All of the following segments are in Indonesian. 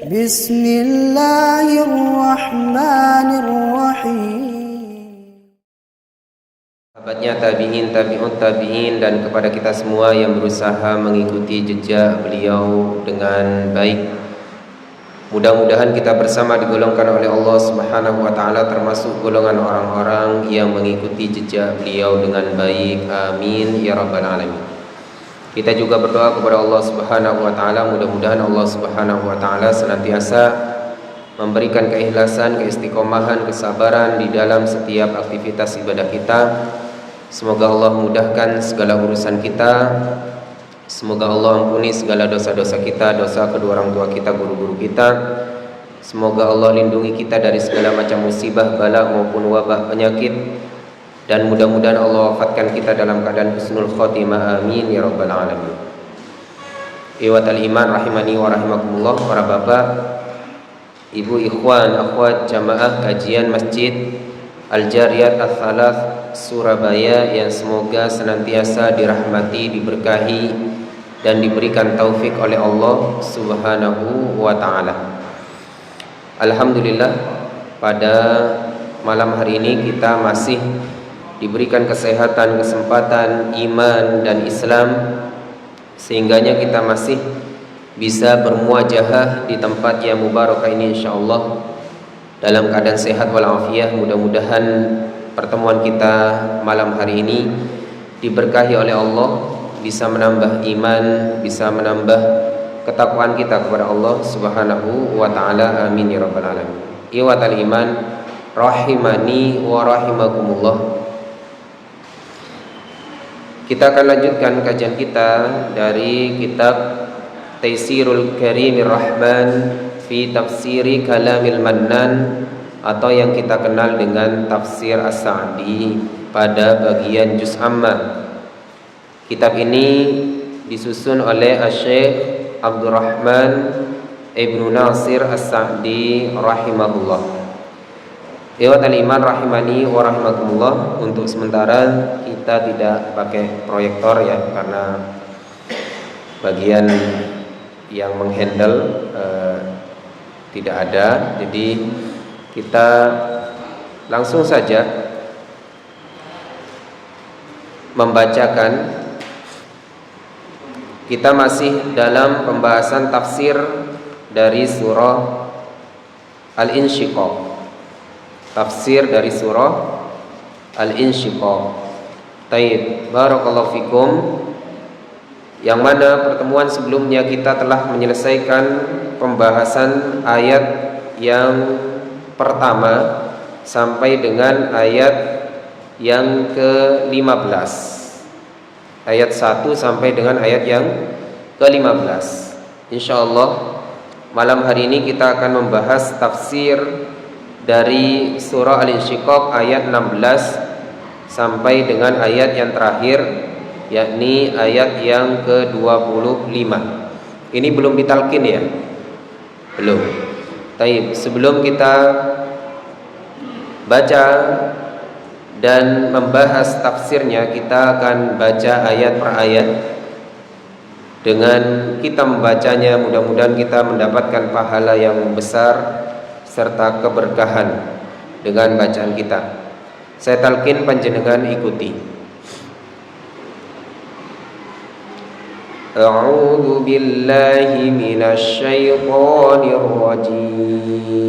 Bismillahirrahmanirrahim. Sahabatnya tabi'in, tabi'ut tabi'in, dan kepada kita semua yang berusaha mengikuti jejak beliau dengan baik. Mudah-mudahan kita bersama digolongkan oleh Allah Subhanahu wa taala termasuk golongan orang-orang yang mengikuti jejak beliau dengan baik. Amin ya rabbal alamin. Kita juga berdoa kepada Allah Subhanahu wa taala, mudah-mudahan Allah Subhanahu wa taala senantiasa memberikan keikhlasan, keistiqomahan, kesabaran di dalam setiap aktivitas ibadah kita. Semoga Allah mudahkan segala urusan kita. Semoga Allah ampuni segala dosa-dosa kita, dosa kedua orang tua kita, guru-guru kita. Semoga Allah lindungi kita dari segala macam musibah, bala maupun wabah penyakit. Dan mudah-mudahan Allah wafatkan kita dalam keadaan husnul khotimah. Amin ya rabbal alamin. Iwatal iman rahimani wa rahimakumullah. Para bapak, ibu, ikhwan, akhwat jamaah kajian Masjid Al-Jariyat Al-Thalath Surabaya yang semoga senantiasa dirahmati, diberkahi, dan diberikan taufik oleh Allah Subhanahu wa ta'ala. Alhamdulillah, pada malam hari ini kita masih diberikan kesehatan, kesempatan, iman, dan Islam, sehingganya kita masih bisa bermuajahah di tempat yang mubarakah ini insyaallah dalam keadaan sehat walafiat. Mudah-mudahan pertemuan kita malam hari ini diberkahi oleh Allah, bisa menambah iman, bisa menambah ketakwaan kita kepada Allah Subhanahu wa ta'ala. Amin ya rabbal alamin. Iwatal iman rahimani wa rahimakumullah. Kita akan lanjutkan kajian kita dari kitab Taisirul Karimir Rahman fi Tafsiri Kalamil Mannan, atau yang kita kenal dengan Tafsir As-Sa'di pada bagian Juz Amma. Kitab ini disusun oleh Asy-Syaikh Abdurrahman Ibnu Nasir As-Sa'di rahimahullah. Iwatal iman rahimani wa rahimakumullah. Untuk sementara kita tidak pakai proyektor ya, karena bagian yang menghandle tidak ada. Jadi kita langsung saja membacakan. Kita masih dalam pembahasan tafsir dari surah Al-Insyiqaq. Tafsir dari surah Al-Insyiqaq. Taib, barakallahu fikum. Yang mana pertemuan sebelumnya kita telah menyelesaikan pembahasan ayat yang pertama sampai dengan ayat yang ke-15. Ayat 1 sampai dengan ayat yang ke-15. Insyaallah malam hari ini kita akan membahas tafsir dari surah Al-Insyiqaq ayat 16 sampai dengan ayat yang terakhir, yakni ayat yang ke-25. Ini belum ditalkin ya? Belum. Taib, sebelum kita baca dan membahas tafsirnya, kita akan baca ayat per ayat. Dengan kita membacanya, mudah-mudahan kita mendapatkan pahala yang besar serta keberkahan dengan bacaan kita. Saya talqin, panjenengan ikuti. A'udzu billahi minasy syaithanir rajim.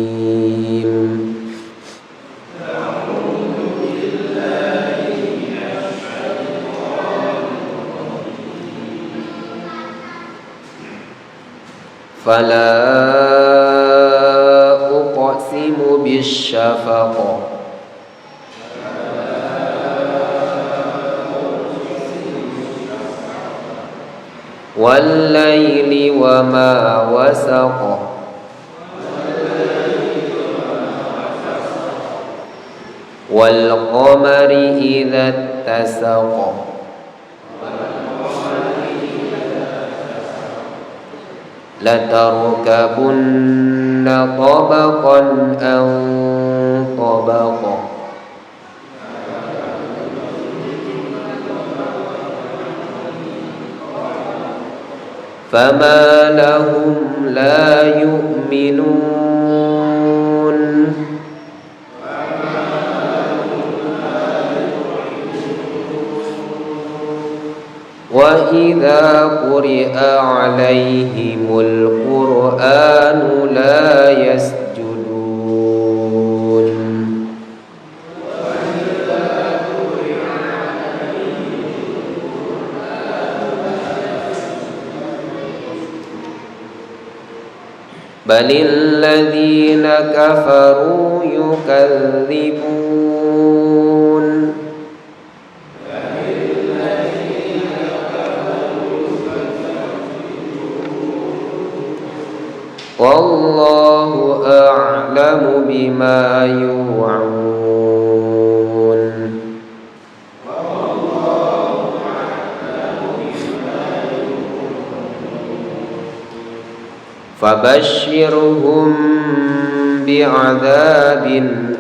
Fala uqsimu bisyafaq wal laili wa ma wasaq wal qamari idza tasaq latarkabunna tabaqan an tabaqa فما لهم لا يؤمنون وإذا قرئ عليهم القرآن لا يسجدون بل الذين كفروا يكذبون والله أعلم بما يوعون فبشرهم بعذاب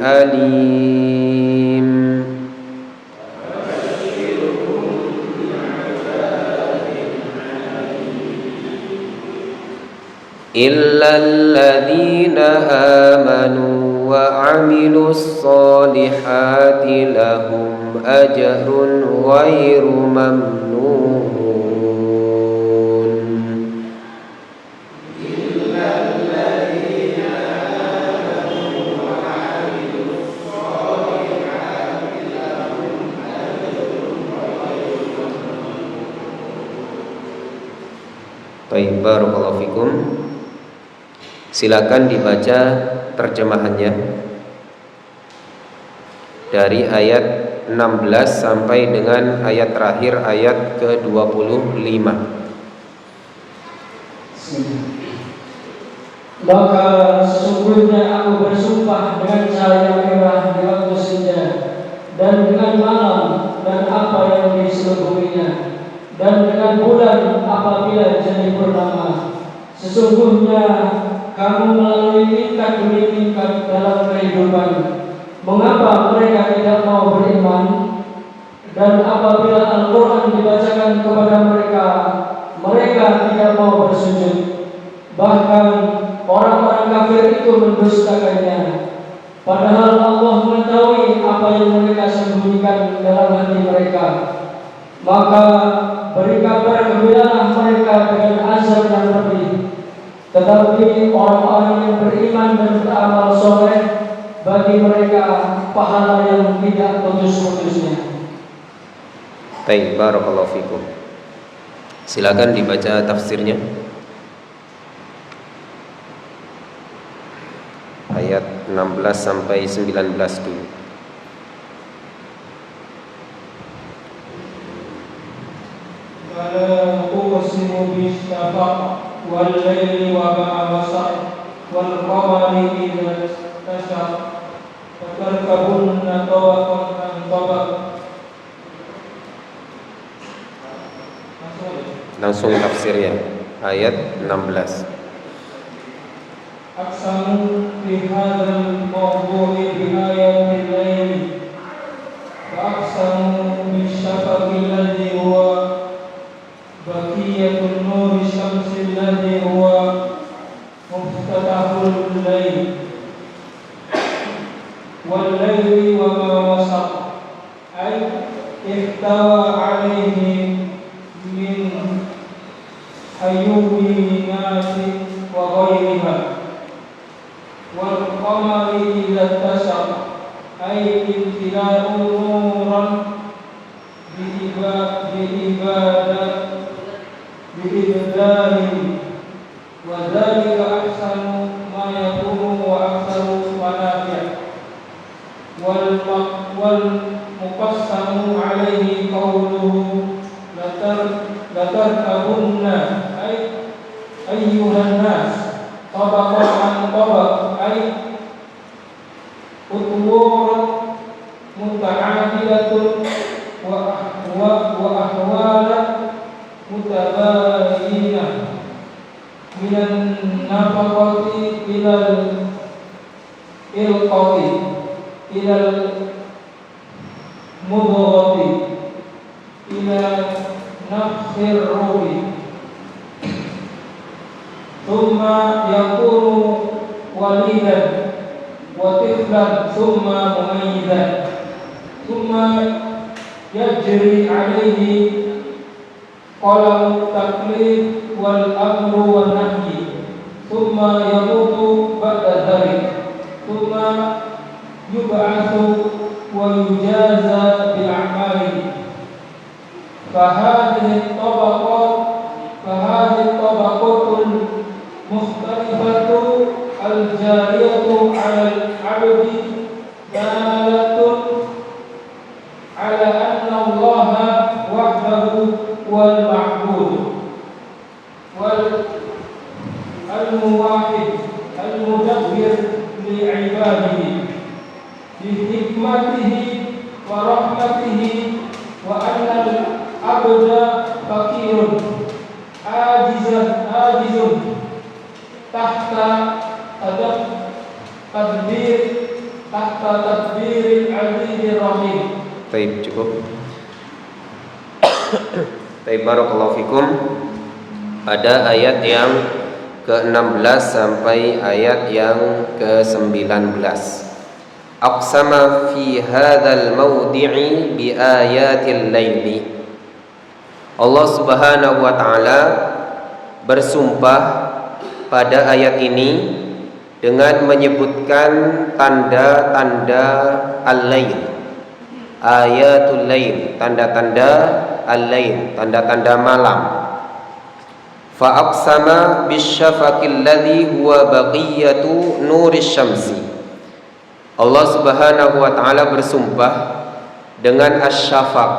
أليم إلا الذين آمنوا وعملوا الصالحات لهم أجر غير ممنون Baik, barakallahu fikum. Silakan dibaca terjemahannya dari ayat 16 sampai dengan ayat terakhir, ayat ke-25. Maka sesungguhnya aku bersumpah dengan cahaya merah di waktu senja dan dengan malam dan apa yang diselubunginya dan dengan bulan apabila jadi purnama. Sesungguhnya kamu melalui tingkat demi tingkat dalam kehidupan. Mengapa mereka tidak mau beriman? Dan apabila Al-Quran dibacakan kepada mereka, mereka tidak mau bersujud. Bahkan orang-orang kafir itu mendustakannya. Padahal Allah mengetahui apa yang mereka sembunyikan dalam hati mereka. Maka beri kabar gembiralah mereka dengan azab yang lebih. Tetapi orang-orang yang beriman dan beramal soleh, bagi mereka pahala yang tidak putus-putusnya. Baik, barakallahu fikum. Silakan dibaca tafsirnya. Ayat 16 sampai 19 dulu. Fala uqsimu bisyafaq wal laili wa ma wasaq wal qamari idza tasaq fatarkabunna tawaqan an tabaq. Langsung tafsirnya ayat 16. Aqsamu fi hadzal mawdu'i bi ayatil lail wa aqsamu bisyafaqi alladhi huwa baqiyatun nuri syamsi alladhi huwa muftatahul lail wal laili wa ma wasaq ay ihtawa alayhi min hayyubi nasi wa ghayriha wal qamari idza tasaq ay imtila'u nuran bi ibadahi wa dzalika ahsanu ma yakunu wa aktsaru manafi' wal muqassamu alayhi qawluhu latarkabunna ay ayyuhan nas tabaqan tabaq ay utwur muta'adilatun wa ahwala mutabayinah minan nafaqati ilal ilqati ilal mudghati ila nafsir ruhi طفلا ثم مميزا ثم يجري عليه قلم التكليف والأمر والنهي ثم يموت بعد ذلك ثم يبعث ويجازى بأعماله فهذه الطبقات المختلفة الجارية على العبد دالة على أن الله وحده هو المعبود والموحد المدبر لعباده بحكمته ورحمته وأن العبد فقير عاجز تحت تدبير العزيز الرحيم. Baik, cukup. Baik, barakallahu fikum. Ada ayat yang ke-16 sampai ayat yang ke-19. Aqsama fi hadzal mawdi'i bi ayatil laili. Allah Subhanahu wa taala bersumpah pada ayat ini dengan menyebutkan tanda-tanda al-lail. Ayatul lail, tanda-tanda al-lail, tanda-tanda malam. Fa aqsama bisyafaqil ladzi huwa baqiyatu nuris syamsi. Allah Subhanahu wa taala bersumpah dengan asy-syafaq.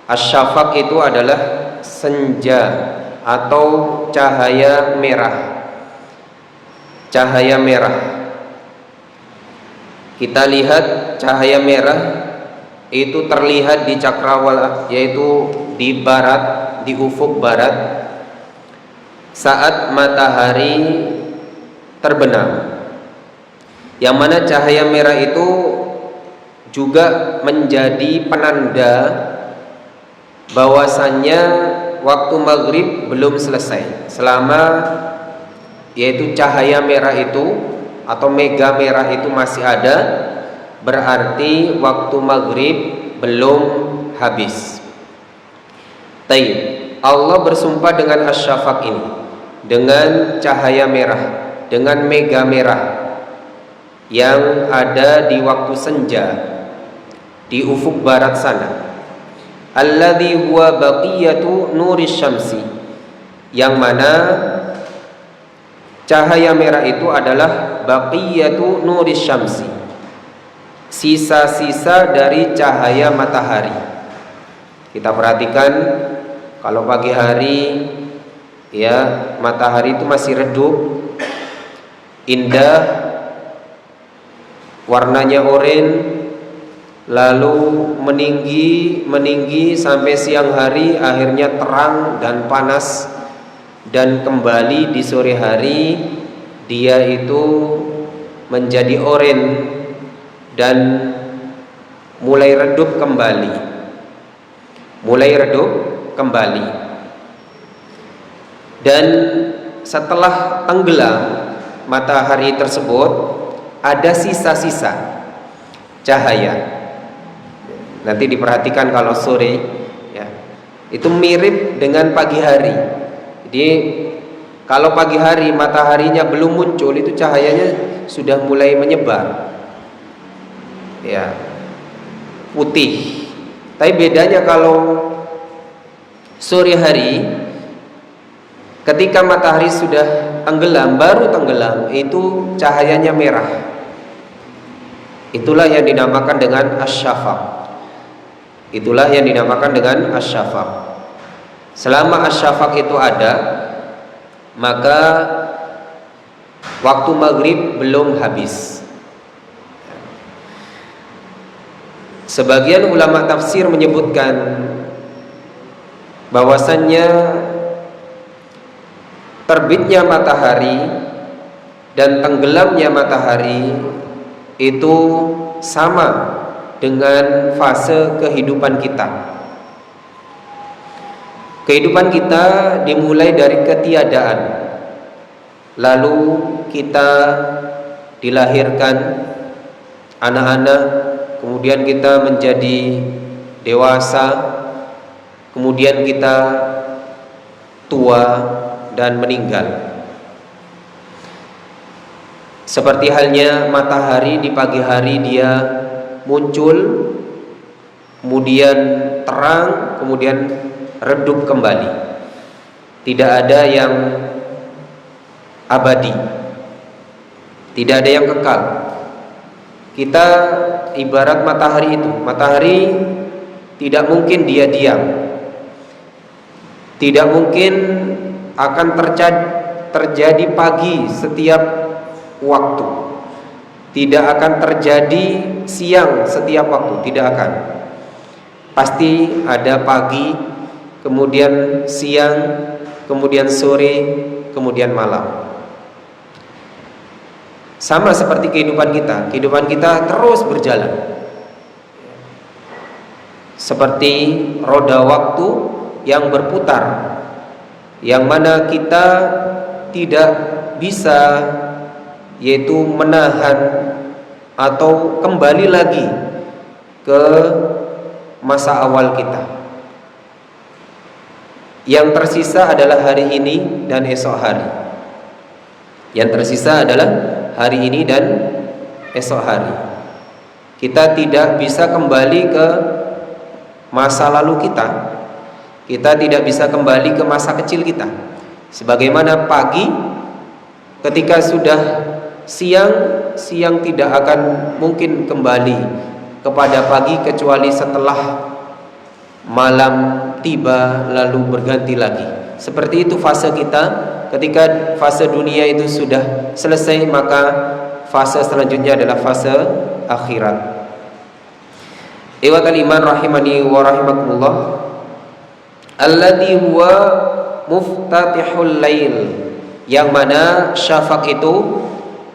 Asy-syafaq itu adalah senja atau cahaya merah. Cahaya merah. Kita lihat cahaya merah itu terlihat di cakrawala, yaitu di barat, di ufuk barat saat matahari terbenam. Yang mana cahaya merah itu juga menjadi penanda bahwasannya waktu maghrib belum selesai. Selama yaitu cahaya merah itu atau mega merah itu masih ada, berarti waktu maghrib belum habis. Taib. Allah bersumpah dengan asy-syafaq ini, dengan cahaya merah, dengan mega merah yang ada di waktu senja di ufuk barat sana. Alladzi huwa baqiyatu nuris syamsi, yang mana cahaya merah itu adalah baqiyatu nuris syamsi, sisa-sisa dari cahaya matahari. Kita perhatikan kalau pagi hari ya matahari itu masih redup, indah, warnanya oranye, lalu meninggi sampai siang hari, akhirnya terang dan panas, dan kembali di sore hari dia itu menjadi oranye dan mulai redup kembali. Dan setelah tenggelam matahari tersebut, ada sisa-sisa cahaya. Nanti diperhatikan kalau sore ya, itu mirip dengan pagi hari. Jadi kalau pagi hari mataharinya belum muncul, itu cahayanya sudah mulai menyebar ya, putih. Tapi bedanya kalau sore hari, ketika matahari sudah tenggelam, baru tenggelam, itu cahayanya merah. Itulah yang dinamakan dengan asy-syafaq. Selama asy-syafaq itu ada, maka waktu maghrib belum habis. Sebagian ulama tafsir menyebutkan bahwasannya terbitnya matahari dan tenggelamnya matahari itu sama dengan fase kehidupan kita. Kehidupan kita dimulai dari ketiadaan, lalu kita dilahirkan, anak-anak, kemudian kita menjadi dewasa, kemudian kita tua dan meninggal. Seperti halnya matahari di pagi hari, dia muncul, kemudian terang, kemudian redup kembali. Tidak ada yang abadi, tidak ada yang kekal. Kita ibarat matahari itu. Matahari tidak mungkin dia diam, tidak mungkin akan terjadi pagi setiap waktu, tidak akan terjadi siang setiap waktu, tidak akan. Pasti ada pagi, kemudian siang, kemudian sore, kemudian malam. Sama seperti kehidupan kita terus berjalan seperti roda waktu yang berputar, yang mana kita tidak bisa yaitu menahan atau kembali lagi ke masa awal kita. Yang tersisa adalah hari ini dan esok hari. Yang tersisa adalah hari ini dan esok hari. Kita tidak bisa kembali ke masa lalu kita. Kita tidak bisa kembali ke masa kecil kita. Sebagaimana pagi, ketika sudah siang tidak akan mungkin kembali kepada pagi kecuali setelah malam tiba lalu berganti lagi. Seperti itu fase kita. Ketika fase dunia itu sudah selesai, maka fase selanjutnya adalah fase akhirat. Ikhwatal iman rahimani wa rahimakumullah, alladzi huwa muftatihul lail, yang mana syafaq itu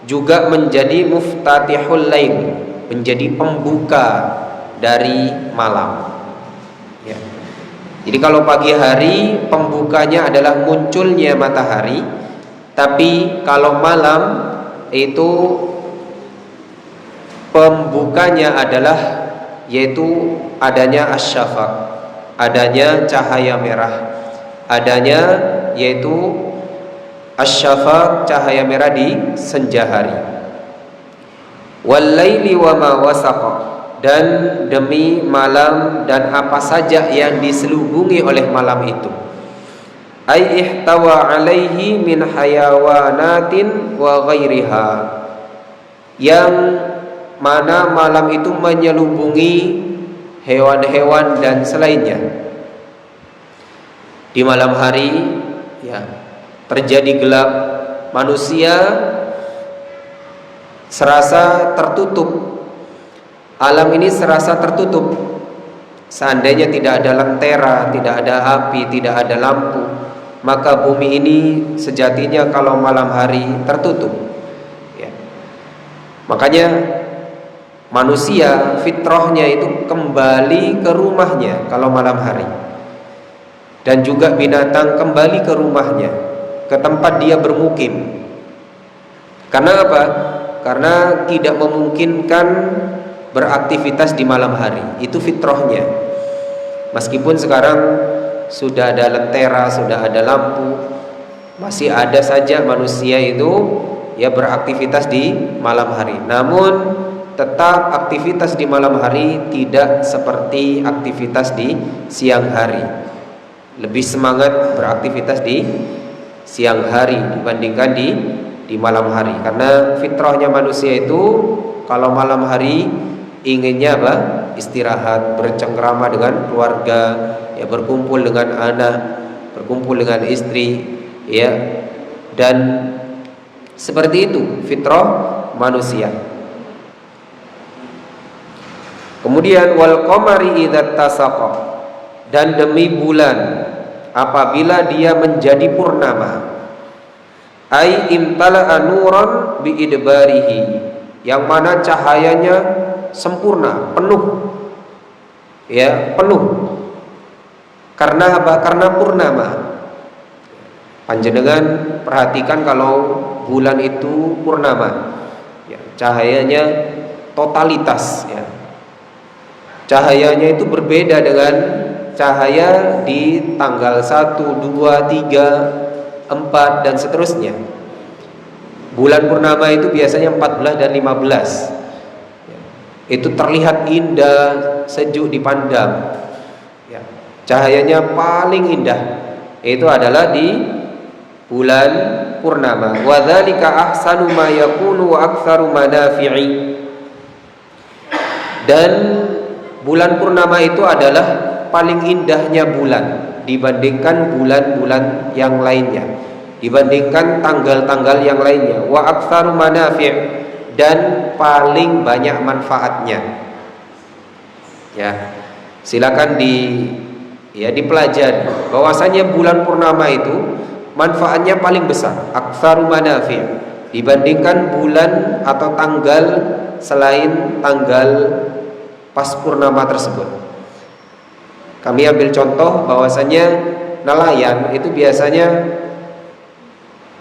juga menjadi muftatihul lail, menjadi pembuka dari malam. Ya. Jadi kalau pagi hari pembukanya adalah munculnya matahari, tapi kalau malam itu pembukanya adalah yaitu adanya asyafaq, adanya cahaya merah, adanya yaitu asyafaq, cahaya merah di senja hari. Wal laili wa ma wasaqa, dan demi malam dan apa saja yang diselubungi oleh malam itu. Ai ihtawa alaihi min hayawanatin wa ghairiha, yang mana malam itu menyelubungi hewan-hewan dan selainnya. Di malam hari ya terjadi gelap, manusia serasa tertutup. Alam ini serasa tertutup. Seandainya tidak ada lentera, tidak ada api, tidak ada lampu, maka bumi ini sejatinya kalau malam hari tertutup ya. Makanya manusia fitrahnya itu kembali ke rumahnya kalau malam hari, dan juga binatang kembali ke rumahnya, ke tempat dia bermukim. Karena apa? Karena tidak memungkinkan beraktivitas di malam hari. Itu fitrahnya. Meskipun sekarang sudah ada lentera, sudah ada lampu, masih ada saja manusia itu ya beraktivitas di malam hari. Namun tetap aktivitas di malam hari tidak seperti aktivitas di siang hari. Lebih semangat beraktivitas di siang hari dibandingkan di malam hari. Karena fitrahnya manusia itu kalau malam hari inginnya apa? Istirahat, bercengkrama dengan keluarga, ya berkumpul dengan anak, berkumpul dengan istri, ya. Dan seperti itu fitrah manusia. Kemudian wal qamari idza tasaqa, dan demi bulan apabila dia menjadi purnama. Ai imtala'a nuran bi idbarihi, yang mana cahayanya sempurna, penuh. Ya, penuh. Karena apa? Karena purnama. Panjenengan perhatikan kalau bulan itu purnama. Ya, cahayanya totalitas ya. Cahayanya itu berbeda dengan cahaya di tanggal 1, 2, 3, 4 dan seterusnya. Bulan purnama itu biasanya 14 dan 15. Itu terlihat indah, sejuk dipandang. Ya. Cahayanya paling indah itu adalah di bulan purnama. Wa dzalika ahsanu ma yakunu wa aktsaru manafi'i. Dan bulan purnama itu adalah paling indahnya bulan dibandingkan bulan-bulan yang lainnya, dibandingkan tanggal-tanggal yang lainnya. Wa aktsaru manafi', dan paling banyak manfaatnya. Ya, silakan dipelajari bahwasanya bulan purnama itu manfaatnya paling besar, aktsaru manafi', dibandingkan bulan atau tanggal selain tanggal pas purnama tersebut. Kami ambil contoh bahwasanya nelayan itu biasanya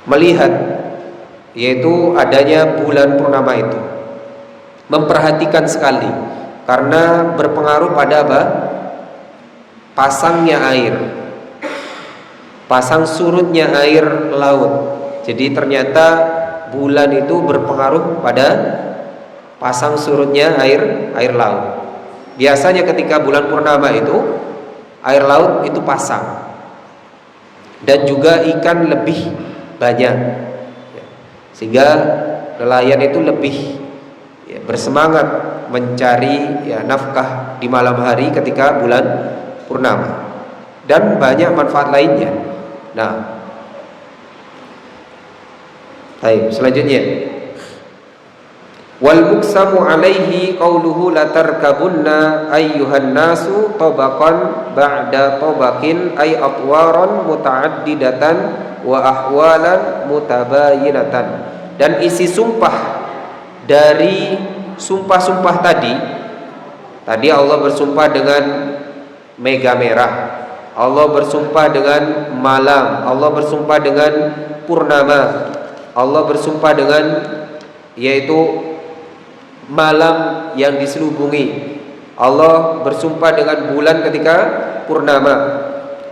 melihat yaitu adanya bulan purnama itu, memperhatikan sekali karena berpengaruh pada apa? Pasangnya air, pasang surutnya air laut. Jadi ternyata bulan itu berpengaruh pada pasang surutnya air laut. Biasanya ketika bulan purnama itu air laut itu pasang dan juga ikan lebih banyak, sehingga nelayan itu lebih bersemangat mencari nafkah di malam hari ketika bulan purnama, dan banyak manfaat lainnya. Nah, baik, selanjutnya wal muksamu alaihi qauluhu la tarkabunna ayyuhan nasu tabaqan ba'da tabaqin ay atwaran muta'addidatan wa ahwalan mutabayinatan. Dan isi sumpah dari sumpah-sumpah tadi Allah bersumpah dengan mega merah, Allah bersumpah dengan malam, Allah bersumpah dengan purnama, Allah bersumpah dengan yaitu malam yang diselubungi, Allah bersumpah dengan bulan ketika purnama.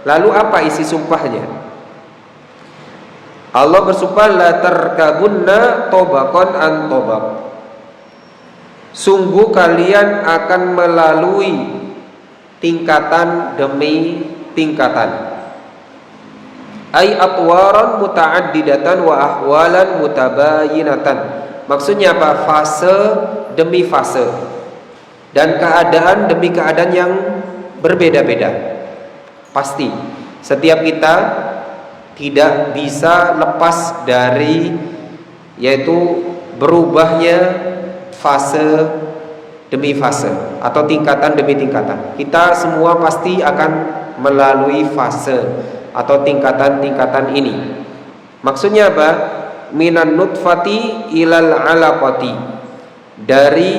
Lalu apa isi sumpahnya? Allah bersumpah la tarkabunna tabaqan an tabaq, sungguh kalian akan melalui tingkatan demi tingkatan. Ay atwaran muta'addidatan wa ahwalan mutabayinatan. Maksudnya apa? Fase demi fase dan keadaan demi keadaan yang berbeda-beda. Pasti setiap kita tidak bisa lepas dari yaitu berubahnya fase demi fase atau tingkatan demi tingkatan. Kita semua pasti akan melalui fase atau tingkatan-tingkatan ini. Maksudnya apa? Minan nutfati ilal alaqati, dari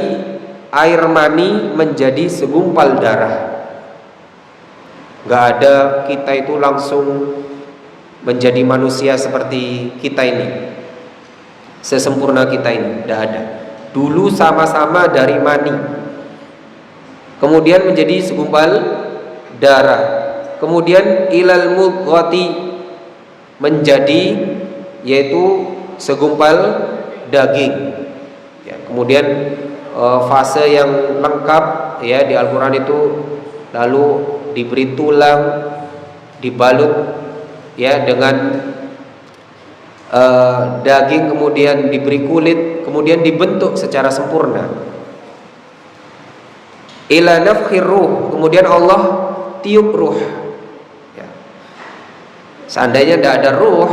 air mani menjadi segumpal darah. Gak ada kita itu langsung menjadi manusia seperti kita ini, sesempurna kita ini, tidak ada. Dulu sama-sama dari mani, kemudian menjadi segumpal darah, kemudian ilal mudghati, menjadi yaitu segumpal daging. Ya, kemudian fase yang lengkap ya di Al-Quran itu, lalu diberi tulang, dibalut ya dengan daging, kemudian diberi kulit, kemudian dibentuk secara sempurna. Ila nafkhir ruh, kemudian Allah tiup ruh. Ya. Seandainya tidak ada ruh,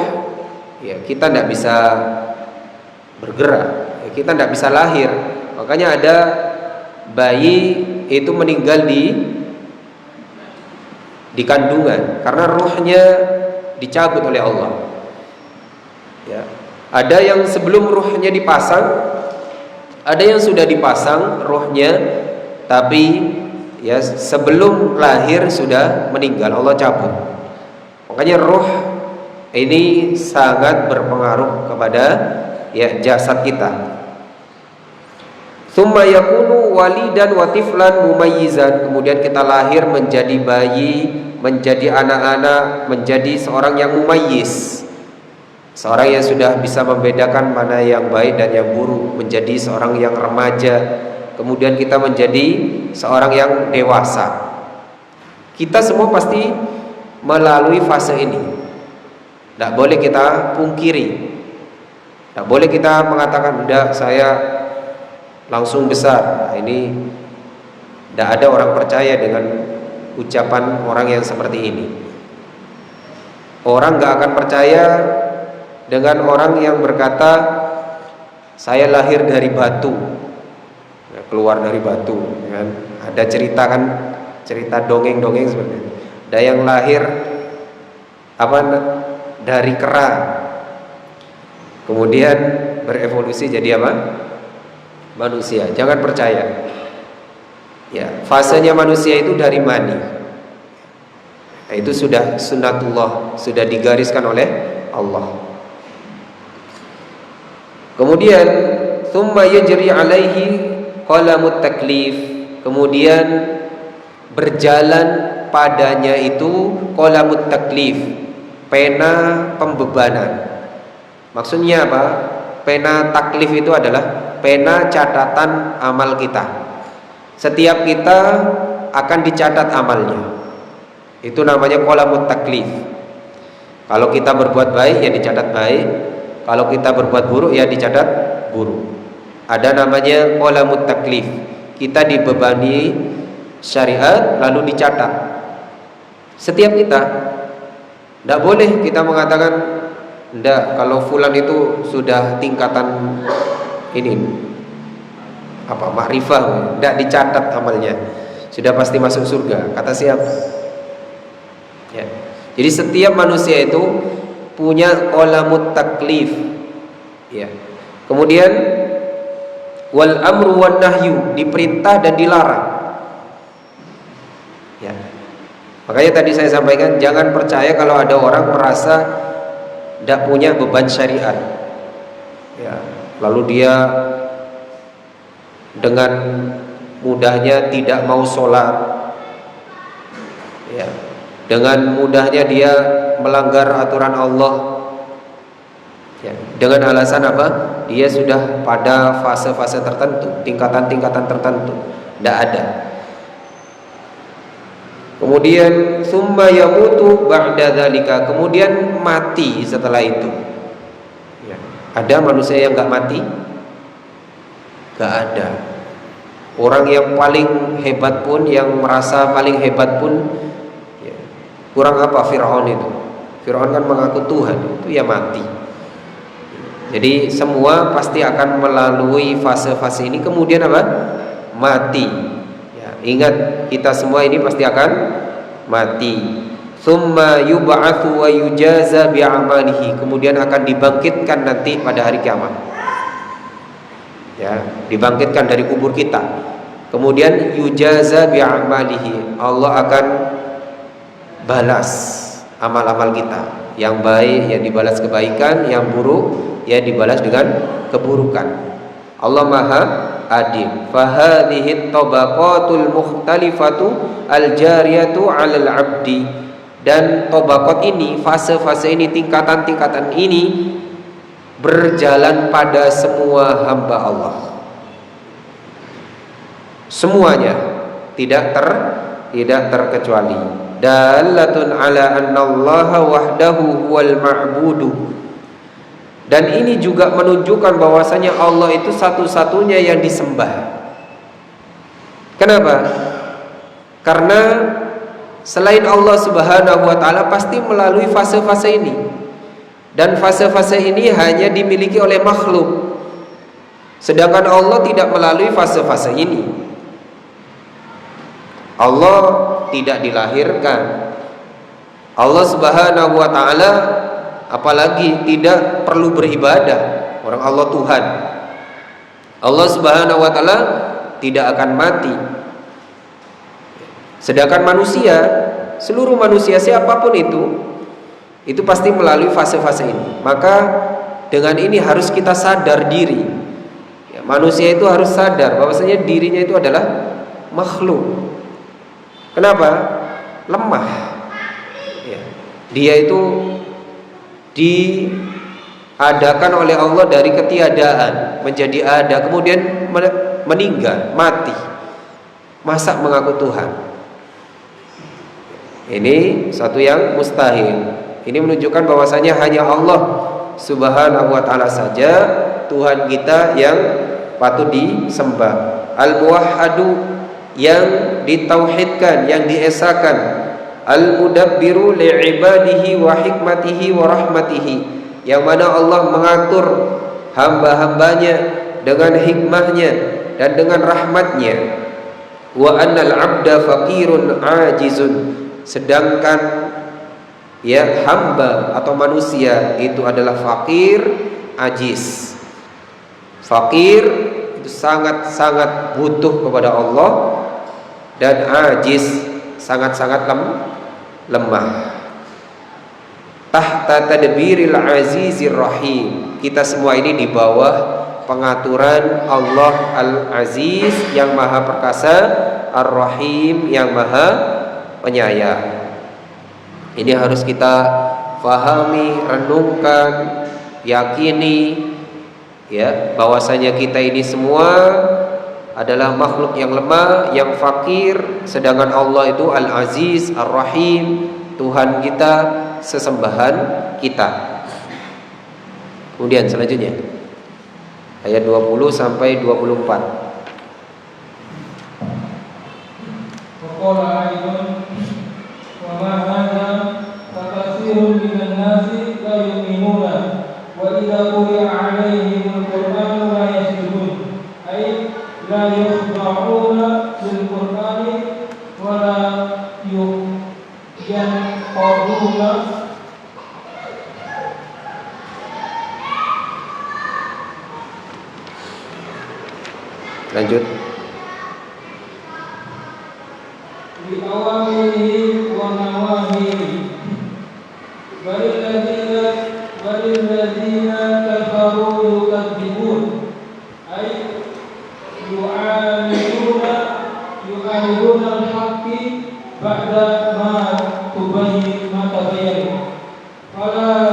ya kita tidak bisa bergerak, ya, kita tidak bisa lahir. Makanya ada bayi itu meninggal di kandungan karena ruhnya dicabut oleh Allah. Ya. Ada yang sebelum ruhnya dipasang, ada yang sudah dipasang ruhnya, tapi ya sebelum lahir sudah meninggal, Allah cabut. Makanya ruh ini sangat berpengaruh kepada ya jasad kita. Tsumma yakunu walidan wa tiflan mumayyizan. Kemudian kita lahir menjadi bayi, menjadi anak-anak, menjadi seorang yang mumayyiz, seorang yang sudah bisa membedakan mana yang baik dan yang buruk, menjadi seorang yang remaja, kemudian kita menjadi seorang yang dewasa. Kita semua pasti melalui fase ini. Tidak boleh kita pungkiri, tidak boleh kita mengatakan udah saya langsung besar. Nah, ini tidak ada orang percaya dengan ucapan orang yang seperti ini. Orang gak akan percaya dengan orang yang berkata saya lahir dari batu, ya, keluar dari batu, kan? Ada cerita kan, cerita dongeng-dongeng seperti itu. Ada yang lahir dari kera, kemudian berevolusi jadi manusia. Jangan percaya. Ya, fasenya manusia itu dari mani. Nah, itu sudah sunnatullah, sudah digariskan oleh Allah. Kemudian tsumma yajri alaihi qalamut taklif. Kemudian berjalan padanya itu qalamut taklif, pena pembebanan. Maksudnya apa? Pena taklif itu adalah pena catatan amal kita. Setiap kita akan dicatat amalnya. Itu namanya qalamut taklif. Kalau kita berbuat baik ya dicatat baik, kalau kita berbuat buruk ya dicatat buruk. Ada namanya qalamut taklif. Kita dibebani syariat lalu dicatat. Setiap kita. Tidak boleh kita mengatakan enggak, kalau fulan itu sudah tingkatan ini makrifah, enggak dicatat amalnya, sudah pasti masuk surga. Kata siapa? Ya. Jadi setiap manusia itu punya qalamut taklif. Ya. Kemudian wal amru wan nahyu, diperintah dan dilarang. Ya. Makanya tadi saya sampaikan, jangan percaya kalau ada orang merasa tidak punya beban syariat, ya, lalu dia dengan mudahnya tidak mau sholat, ya, dengan mudahnya dia melanggar aturan Allah, ya, dengan alasan apa? Dia sudah pada fase-fase tertentu, tingkatan-tingkatan tertentu. Tidak ada. Kemudian summa yamutu ba'da dzalika, kemudian mati setelah itu. Ya. Ada manusia yang enggak mati? Enggak ada. Orang yang paling hebat pun, yang merasa paling hebat pun, ya, kurang apa Fir'aun itu? Fir'aun kan mengaku Tuhan, itu ya mati. Jadi semua pasti akan melalui fase-fase ini, kemudian apa? Mati. Ingat, kita semua ini pasti akan mati. Tsumma yub'atsu wa yujaza bi'amalihi, kemudian akan dibangkitkan nanti pada hari kiamat. Ya, dibangkitkan dari kubur kita. Kemudian yujaza bi'amalihi, Allah akan balas amal-amal kita. Yang baik ya dibalas kebaikan, yang buruk ya dibalas dengan keburukan. Allah Maha adil. Fahadhihi tabaqatul mukhtalifatu al-jariyatu 'alal 'abdi. Dan tabaqat ini, fase-fase ini, tingkatan-tingkatan ini berjalan pada semua hamba Allah. Semuanya, tidak terkecuali. Dalatun 'ala anna Allah wahdahu huwal ma'budu. Dan ini juga menunjukkan bahwasanya Allah itu satu-satunya yang disembah. Kenapa? Karena selain Allah Subhanahu wa taala pasti melalui fase-fase ini. Dan fase-fase ini hanya dimiliki oleh makhluk. Sedangkan Allah tidak melalui fase-fase ini. Allah tidak dilahirkan. Allah Subhanahu wa taala apalagi tidak perlu beribadah. Orang Allah Tuhan. Allah Subhanahu wa taala tidak akan mati. Sedangkan manusia, seluruh manusia siapapun itu pasti melalui fase-fase ini. Maka dengan ini harus kita sadar diri, ya, Manusia itu harus sadar bahwasanya dirinya itu adalah makhluk. Kenapa? Lemah. Ya. Dia itu diadakan oleh Allah dari ketiadaan menjadi ada, kemudian meninggal, mati. Masa mengaku Tuhan? Ini satu yang mustahil. Ini menunjukkan bahwasanya hanya Allah Subhanahu wa taala saja Tuhan kita yang patut disembah. Al-Muwahhadu, yang ditauhidkan, yang diesakan. Al-Mudabbiru li'ibadihi wa hikmatihi wa rahmatihi, yang mana Allah mengatur hamba-hambanya dengan hikmahnya dan dengan rahmatnya. Wa annal 'abda faqirun 'ajizun, sedangkan ya hamba atau manusia itu adalah fakir, ajiz. Fakir itu sangat-sangat butuh kepada Allah, dan ajiz sangat-sangat lemah. Tahta tadbiril azizir rahim, kita semua ini di bawah pengaturan Allah Al-Aziz yang maha perkasa, Ar-Rahim yang maha penyayang. Ini harus kita fahami, renungkan, yakini ya, bahwasanya kita ini semua adalah makhluk yang lemah, yang fakir, sedangkan Allah itu Al-Aziz, Ar-Rahim, Tuhan kita, sesembahan kita. Kemudian selanjutnya ayat 20 sampai 24. Waqala aidan wa ma hadza fakatsirun minan nasi la yu'minuna wa idza quri'a 'alaihimul qur'anu la yasjudun ay la yakhda'una lil qur'ani wa la yanqaduna Lanjut. Bi awamirihi wa nawahihi balil ladzina kafaru yukadzibun ay yu'amiluna al-haqqi ba'da ma tabayyan fala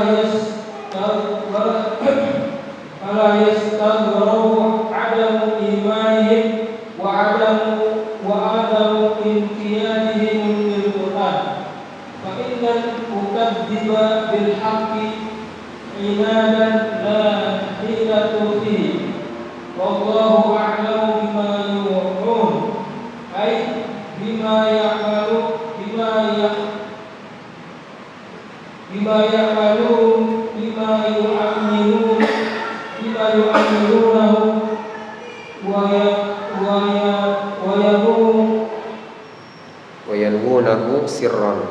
yastaghrabu adamu imanihim wa adamu inqiyanihim lil Qur'an fa innal mukadziba bil haqqi inadan la hilatu fihi wallahu a'lamu bima yu'un ay bima yu'amilunahu Wa yanhunahu sirran.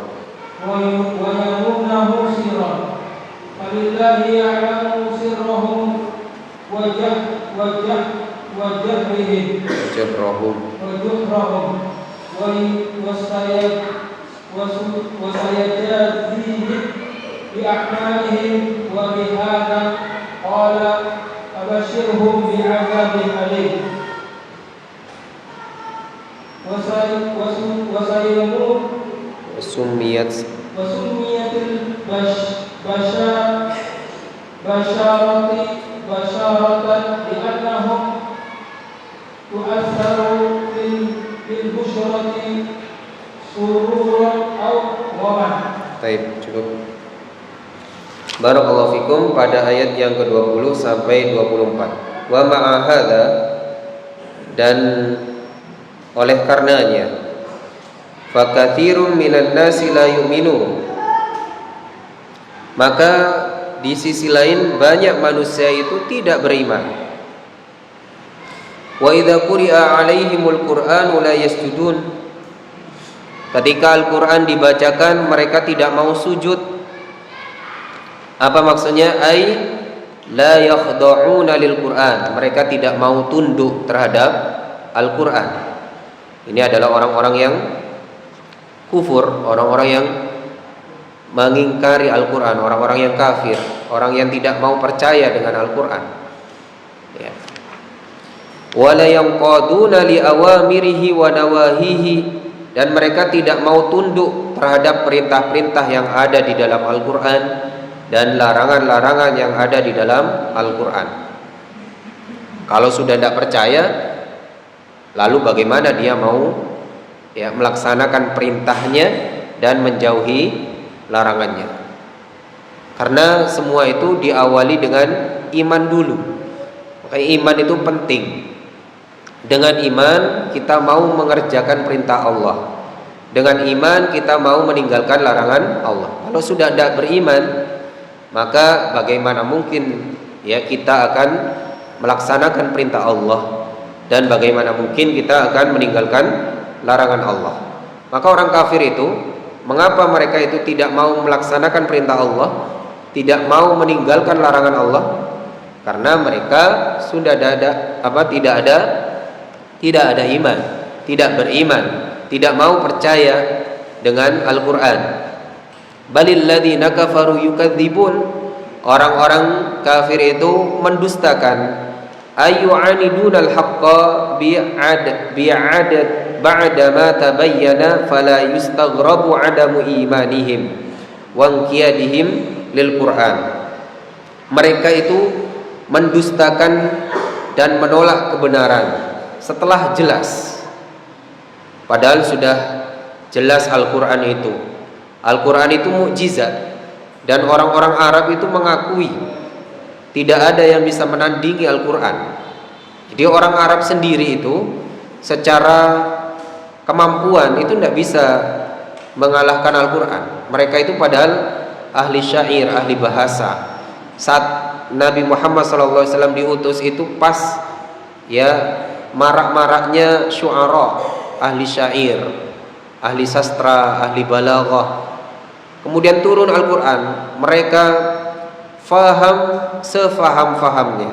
Falillahi ya'lamu sirrahum wa jahrihim wa sayajazihim bi a'malihim wa bihadza qala abashirhum bi 'adzabin alim. Wasumiyatil basharatan li'annahum tu'assaru bil busyrati sururan aw ghaman. Baik, cukup. Barakallahu fikum. Pada ayat yang ke-20 sampai 24. Wa ma'a hadza, dan oleh karenanya, fakatsirun minan nasi la yu'minun, maka di sisi lain banyak manusia itu tidak beriman. Wa idza quri'a 'alaihimul qur'anu la yasjudun, ketika Al-Qur'an dibacakan mereka tidak mau sujud. Apa maksudnya? Ai la yakhda'una lil Qur'an, mereka tidak mau tunduk terhadap Al-Qur'an. Ini adalah orang-orang yang kufur, orang-orang yang mengingkari Al-Quran, orang-orang yang kafir, orang yang tidak mau percaya dengan Al-Quran ya. wa la yanqaduna li awamirihi wa nawahihi, dan mereka tidak mau tunduk terhadap perintah-perintah yang ada di dalam Al-Quran dan larangan-larangan yang ada di dalam Al-Quran. Kalau sudah tidak percaya, lalu bagaimana dia mau melaksanakan perintahnya dan menjauhi larangannya? Karena semua itu diawali dengan iman dulu. Makanya iman itu penting. Dengan iman kita mau mengerjakan perintah Allah. Dengan iman kita mau meninggalkan larangan Allah. Kalau sudah tidak beriman, maka bagaimana mungkin kita akan melaksanakan perintah Allah, dan bagaimana mungkin kita akan meninggalkan larangan Allah. Maka orang kafir itu, mengapa mereka itu tidak mau melaksanakan perintah Allah, tidak mau meninggalkan larangan Allah? Karena mereka sudah tidak ada iman, tidak beriman, tidak mau percaya dengan Al-Quran. Balil ladzina kafaru yukadzibun, orang-orang kafir itu mendustakan. Ayyu'anidunal haqqa bi'ad ba'da ma tabayyana fala yustaghrabu 'adamu imanihim wa inqiyadihim lil Qur'an. Mereka itu mendustakan dan menolak kebenaran setelah jelas, padahal sudah jelas Al-Quran itu. Al-Quran itu mukjizat, dan orang-orang Arab itu mengakui tidak ada yang bisa menandingi Al-Quran. Jadi orang Arab sendiri itu secara kemampuan itu tidak bisa mengalahkan Al-Quran. Mereka itu padahal ahli syair, ahli bahasa. Saat Nabi Muhammad SAW diutus itu pas marak-maraknya syu'ara, ahli syair, ahli sastra, ahli balaghah. Kemudian turun Al-Quran, mereka faham sefaham-fahamnya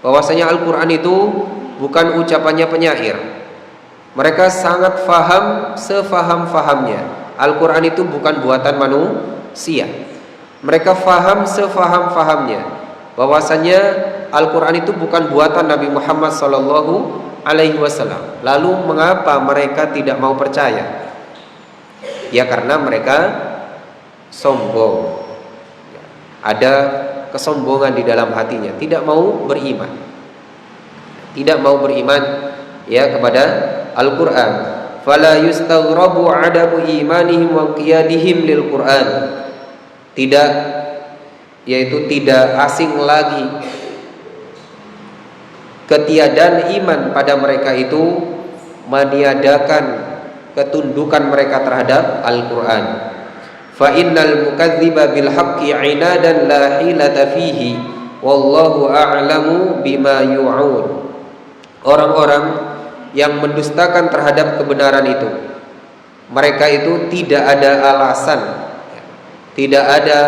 bahwasanya Al-Quran itu bukan ucapannya penyair. Mereka sangat faham sefaham-fahamnya. Al-Quran itu bukan buatan manusia. Mereka faham sefaham-fahamnya bahwasanya Al-Quran itu bukan buatan Nabi Muhammad SAW. Lalu mengapa mereka tidak mau percaya? Ya karena mereka sombong. Ada kesombongan di dalam hatinya, tidak mau beriman. Tidak mau beriman kepada Al-Quran. Fala yustaghrabu 'adamu imanihim wa qiyadihim lil Quran. Tidak asing lagi ketiadaan iman pada mereka itu meniadakan ketundukan mereka terhadap Al-Quran. Fa innal mukadziba bil haqqi 'inadan la hilata fihi wallahu a'lamu bima yu'un. Orang-orang yang mendustakan terhadap kebenaran itu, mereka itu tidak ada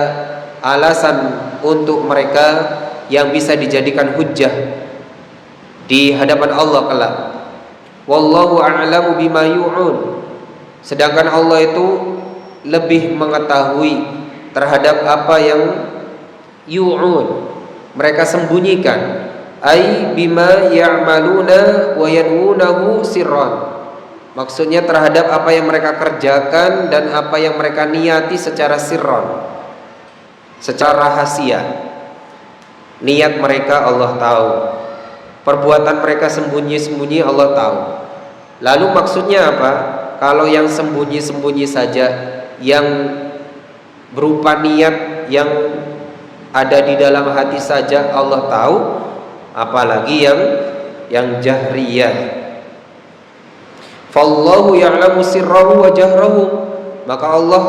alasan untuk mereka yang bisa dijadikan hujjah di hadapan Allah kelak. Wallahu a'lamu bima yu'un. Sedangkan Allah itu lebih mengetahui terhadap apa yang yu'un, mereka sembunyikan. Ai bima ya'maluna wa yanwunahu sirran. Maksudnya terhadap apa yang mereka kerjakan dan apa yang mereka niati secara sirron, secara rahasia. Niat mereka Allah tahu, perbuatan mereka sembunyi-sembunyi Allah tahu. Lalu maksudnya apa? Kalau yang sembunyi-sembunyi saja, yang berupa niat yang ada di dalam hati saja Allah tahu, apalagi yang jahriyah. Fallahu ya'lamu sirrahu wa jahrahu. Maka Allah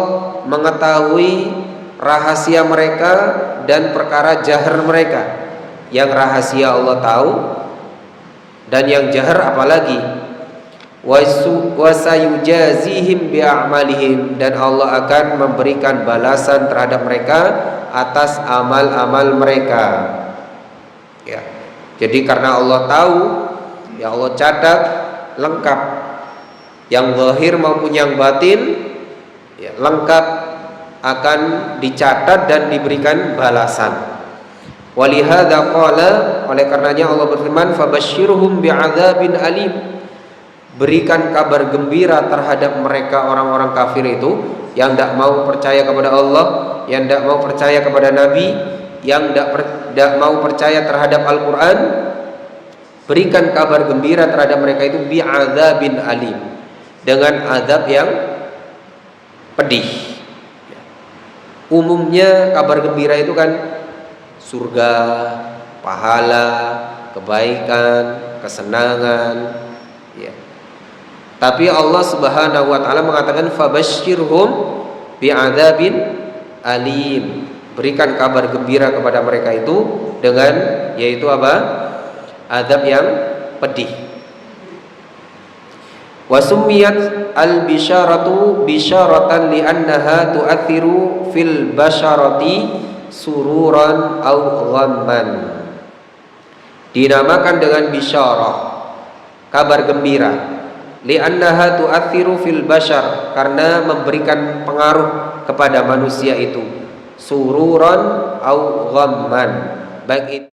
mengetahui rahasia mereka dan perkara jahar mereka. Yang rahasia Allah tahu, dan yang jahar apalagi. Wa sayujazihim bi'amalihim, dan Allah akan memberikan balasan terhadap mereka atas amal-amal mereka. Jadi karena Allah tahu, Allah catat lengkap, yang zahir maupun yang batin lengkap akan dicatat dan diberikan balasan. Walihada qala, oleh karenanya Allah berfirman, fabashshirhum bi'adzabin alim. Berikan kabar gembira terhadap mereka orang-orang kafir itu yang tidak mau percaya kepada Allah, yang tidak mau percaya kepada Nabi, yang tidak mau percaya terhadap Al-Quran. Berikan kabar gembira terhadap mereka itu bi'adzabin alim, dengan azab yang pedih. Umumnya kabar gembira itu kan surga, pahala, kebaikan, kesenangan, ya. Tapi Allah Subhanahu wa taala mengatakan fabashshirhum bi'adzabin alim. Berikan kabar gembira kepada mereka itu dengan, yaitu apa? Azab yang pedih. Wa summiyat al-bisyaratu bisyaratan li'annaha tu'athiru fil basyarati sururan aw ghamman. Dinamakan dengan bisyarah, kabar gembira, li'annaha tu'athiru fil basyar, karena memberikan pengaruh kepada manusia itu, sururan aw ghamman, baik itu